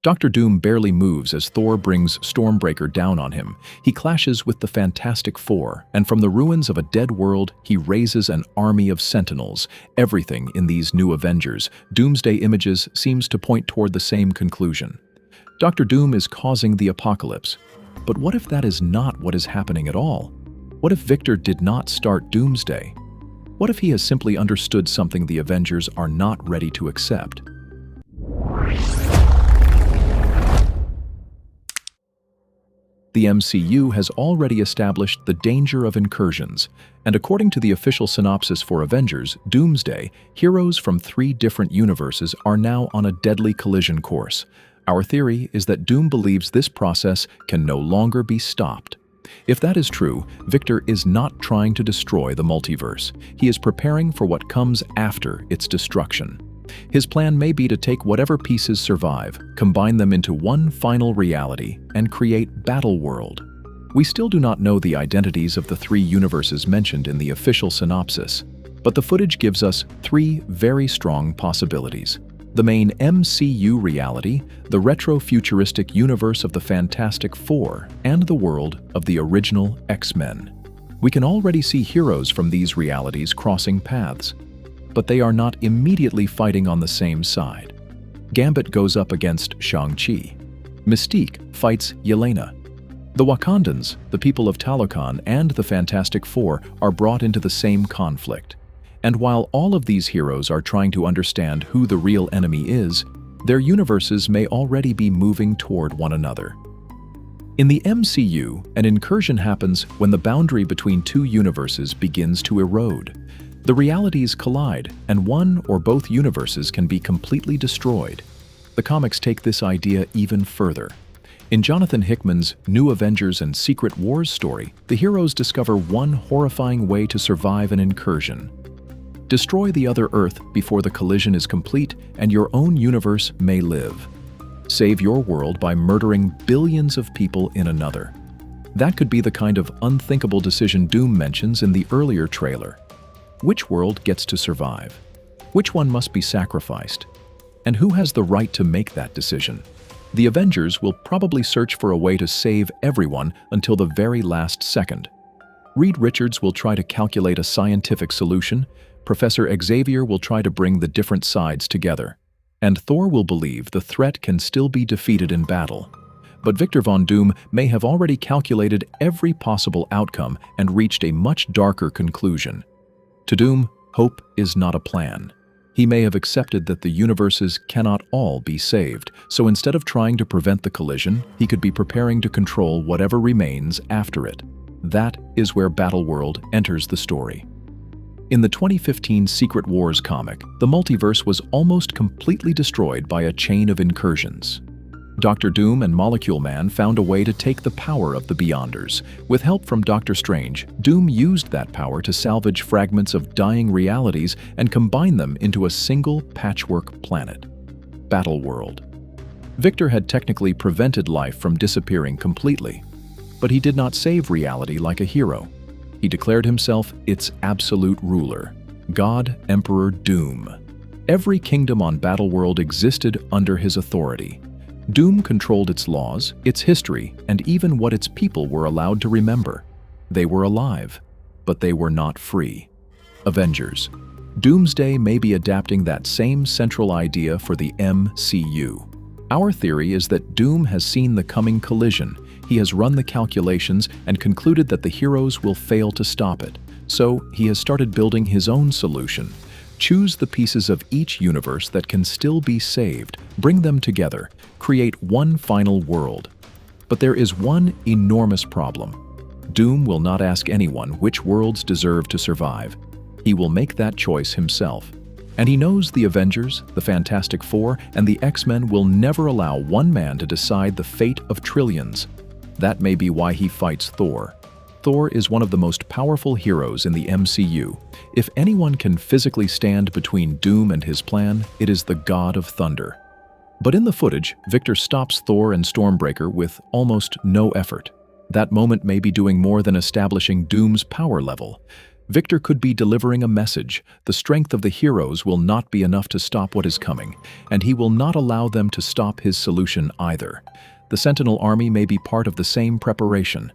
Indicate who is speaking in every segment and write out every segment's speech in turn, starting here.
Speaker 1: Dr. Doom barely moves as Thor brings Stormbreaker down on him. He clashes with the Fantastic Four, and from the ruins of a dead world, he raises an army of Sentinels. Everything in these new Avengers, Doomsday images seems to point toward the same conclusion. Dr. Doom is causing the apocalypse. But what if that is not what is happening at all? What if Victor did not start Doomsday? What if he has simply understood something the Avengers are not ready to accept? The MCU has already established the danger of incursions, and according to the official synopsis for Avengers, Doomsday, heroes from 3 different universes are now on a deadly collision course. Our theory is that Doom believes this process can no longer be stopped. If that is true, Victor is not trying to destroy the multiverse. He is preparing for what comes after its destruction. His plan may be to take whatever pieces survive, combine them into one final reality, and create Battleworld. We still do not know the identities of the 3 universes mentioned in the official synopsis, but the footage gives us 3 very strong possibilities. The main MCU reality, the retro-futuristic universe of the Fantastic Four, and the world of the original X-Men. We can already see heroes from these realities crossing paths, but they are not immediately fighting on the same side. Gambit goes up against Shang-Chi. Mystique fights Yelena. The Wakandans, the people of Talokan, and the Fantastic Four are brought into the same conflict. And while all of these heroes are trying to understand who the real enemy is, their universes may already be moving toward one another. In the MCU, an incursion happens when the boundary between 2 universes begins to erode. The realities collide, and one or both universes can be completely destroyed. The comics take this idea even further. In Jonathan Hickman's New Avengers and Secret Wars story, the heroes discover one horrifying way to survive an incursion. Destroy the other Earth before the collision is complete, and your own universe may live. Save your world by murdering billions of people in another. That could be the kind of unthinkable decision Doom mentions in the earlier trailer. Which world gets to survive? Which one must be sacrificed? And who has the right to make that decision? The Avengers will probably search for a way to save everyone until the very last second. Reed Richards will try to calculate a scientific solution, Professor Xavier will try to bring the different sides together, and Thor will believe the threat can still be defeated in battle. But Victor Von Doom may have already calculated every possible outcome and reached a much darker conclusion. To Doom, hope is not a plan. He may have accepted that the universes cannot all be saved, so instead of trying to prevent the collision, he could be preparing to control whatever remains after it. That is where Battleworld enters the story. In the 2015 Secret Wars comic, the multiverse was almost completely destroyed by a chain of incursions. Dr. Doom and Molecule Man found a way to take the power of the Beyonders. With help from Doctor Strange, Doom used that power to salvage fragments of dying realities and combine them into a single patchwork planet, Battleworld. Victor had technically prevented life from disappearing completely, but he did not save reality like a hero. He declared himself its absolute ruler, God Emperor Doom. Every kingdom on Battleworld existed under his authority. Doom controlled its laws, its history, and even what its people were allowed to remember. They were alive, but they were not free. Avengers. Doomsday may be adapting that same central idea for the MCU. Our theory is that Doom has seen the coming collision. He has run the calculations and concluded that the heroes will fail to stop it. So he has started building his own solution. Choose the pieces of each universe that can still be saved, bring them together, create one final world. But there is one enormous problem. Doom will not ask anyone which worlds deserve to survive. He will make that choice himself. And he knows the Avengers, the Fantastic Four, and the X-Men will never allow one man to decide the fate of trillions. That may be why he fights Thor. Thor is one of the most powerful heroes in the MCU. If anyone can physically stand between Doom and his plan, it is the God of Thunder. But in the footage, Victor stops Thor and Stormbreaker with almost no effort. That moment may be doing more than establishing Doom's power level. Victor could be delivering a message. The strength of the heroes will not be enough to stop what is coming, and he will not allow them to stop his solution either. The Sentinel army may be part of the same preparation.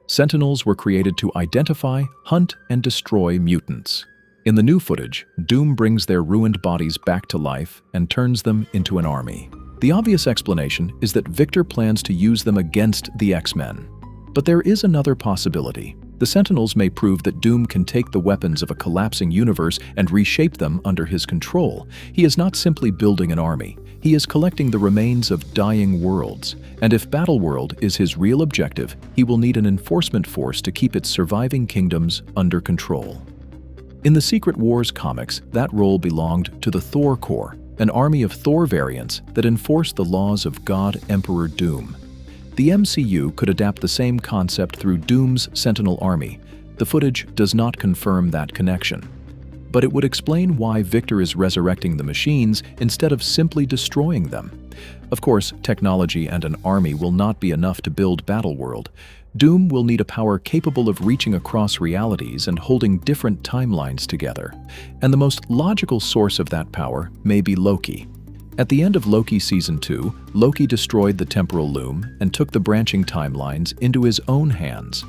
Speaker 1: Sentinels were created to identify, hunt, and destroy mutants. In the new footage, Doom brings their ruined bodies back to life and turns them into an army. The obvious explanation is that Victor plans to use them against the X-Men. But there is another possibility. The Sentinels may prove that Doom can take the weapons of a collapsing universe and reshape them under his control. He is not simply building an army. He is collecting the remains of dying worlds. And if Battleworld is his real objective, he will need an enforcement force to keep its surviving kingdoms under control. In the Secret Wars comics, that role belonged to the Thor Corps, an army of Thor variants that enforced the laws of God Emperor Doom. The MCU could adapt the same concept through Doom's Sentinel army. The footage does not confirm that connection. But it would explain why Victor is resurrecting the machines instead of simply destroying them. Of course, technology and an army will not be enough to build Battleworld. Doom will need a power capable of reaching across realities and holding different timelines together. And the most logical source of that power may be Loki. At the end of Loki Season 2, Loki destroyed the temporal loom and took the branching timelines into his own hands.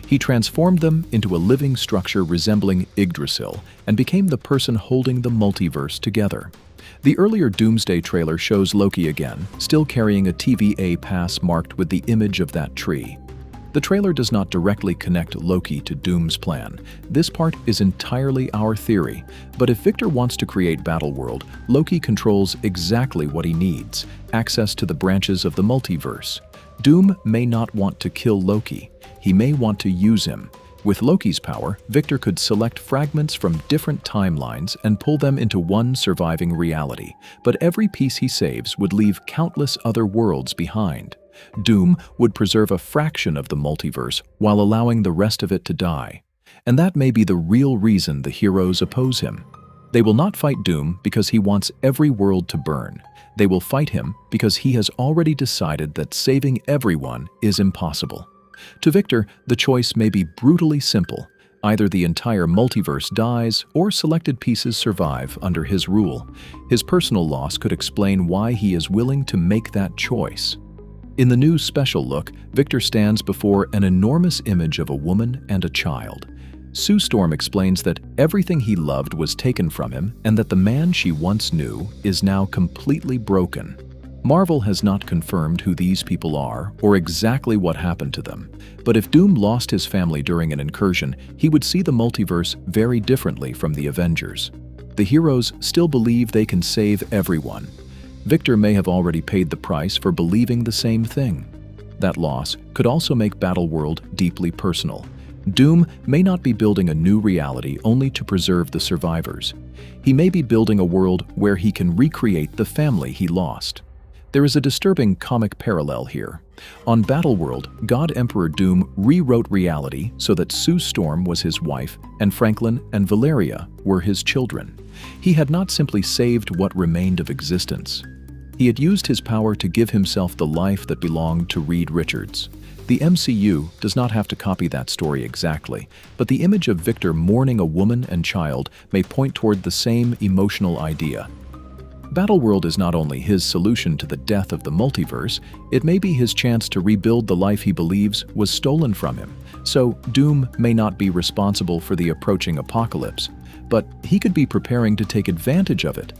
Speaker 1: He transformed them into a living structure resembling Yggdrasil and became the person holding the multiverse together. The earlier Doomsday trailer shows Loki again, still carrying a TVA pass marked with the image of that tree. The trailer does not directly connect Loki to Doom's plan. This part is entirely our theory. But if Victor wants to create Battleworld, Loki controls exactly what he needs: access to the branches of the multiverse. Doom may not want to kill Loki. He may want to use him. With Loki's power, Victor could select fragments from different timelines and pull them into one surviving reality. But every piece he saves would leave countless other worlds behind. Doom would preserve a fraction of the multiverse while allowing the rest of it to die. And that may be the real reason the heroes oppose him. They will not fight Doom because he wants every world to burn. They will fight him because he has already decided that saving everyone is impossible. To Victor, the choice may be brutally simple. Either the entire multiverse dies, or selected pieces survive under his rule. His personal loss could explain why he is willing to make that choice. In the new special look, Victor stands before an enormous image of a woman and a child. Sue Storm explains that everything he loved was taken from him and that the man she once knew is now completely broken. Marvel has not confirmed who these people are or exactly what happened to them, but if Doom lost his family during an incursion, he would see the multiverse very differently from the Avengers. The heroes still believe they can save everyone. Victor may have already paid the price for believing the same thing. That loss could also make Battleworld deeply personal. Doom may not be building a new reality only to preserve the survivors. He may be building a world where he can recreate the family he lost. There is a disturbing comic parallel here. On Battleworld, God Emperor Doom rewrote reality so that Sue Storm was his wife and Franklin and Valeria were his children. He had not simply saved what remained of existence. He had used his power to give himself the life that belonged to Reed Richards. The MCU does not have to copy that story exactly, but the image of Victor mourning a woman and child may point toward the same emotional idea. Battleworld is not only his solution to the death of the multiverse, it may be his chance to rebuild the life he believes was stolen from him. So Doom may not be responsible for the approaching apocalypse, but he could be preparing to take advantage of it.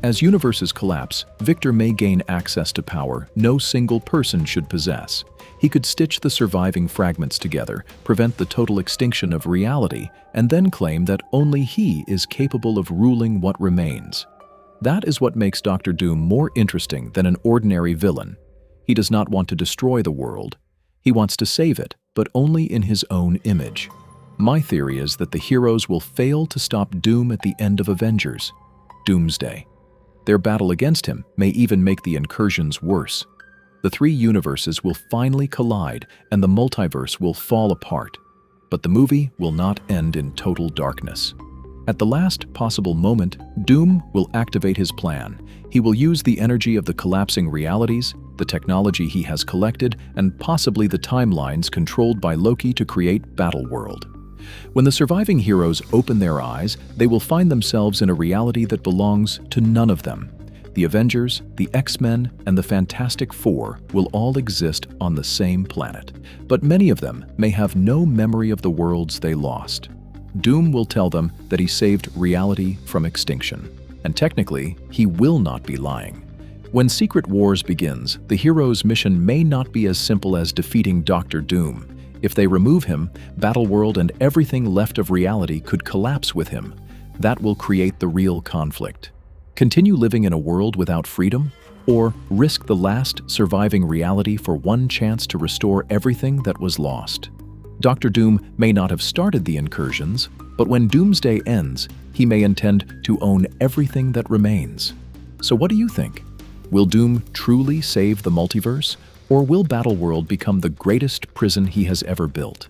Speaker 1: As universes collapse, Victor may gain access to power no single person should possess. He could stitch the surviving fragments together, prevent the total extinction of reality, and then claim that only he is capable of ruling what remains. That is what makes Dr. Doom more interesting than an ordinary villain. He does not want to destroy the world. He wants to save it, but only in his own image. My theory is that the heroes will fail to stop Doom at the end of Avengers, Doomsday. Their battle against him may even make the incursions worse. The three universes will finally collide and the multiverse will fall apart. But the movie will not end in total darkness. At the last possible moment, Doom will activate his plan. He will use the energy of the collapsing realities, the technology he has collected, and possibly the timelines controlled by Loki to create Battleworld. When the surviving heroes open their eyes, they will find themselves in a reality that belongs to none of them. The Avengers, the X-Men, and the Fantastic Four will all exist on the same planet, but many of them may have no memory of the worlds they lost. Doom will tell them that he saved reality from extinction, and technically, he will not be lying. When Secret Wars begins, the hero's mission may not be as simple as defeating Dr. Doom. If they remove him, Battleworld and everything left of reality could collapse with him. That will create the real conflict. Continue living in a world without freedom, or risk the last surviving reality for one chance to restore everything that was lost. Dr. Doom may not have started the incursions, but when Doomsday ends, he may intend to own everything that remains. So what do you think? Will Doom truly save the multiverse, or will Battleworld become the greatest prison he has ever built?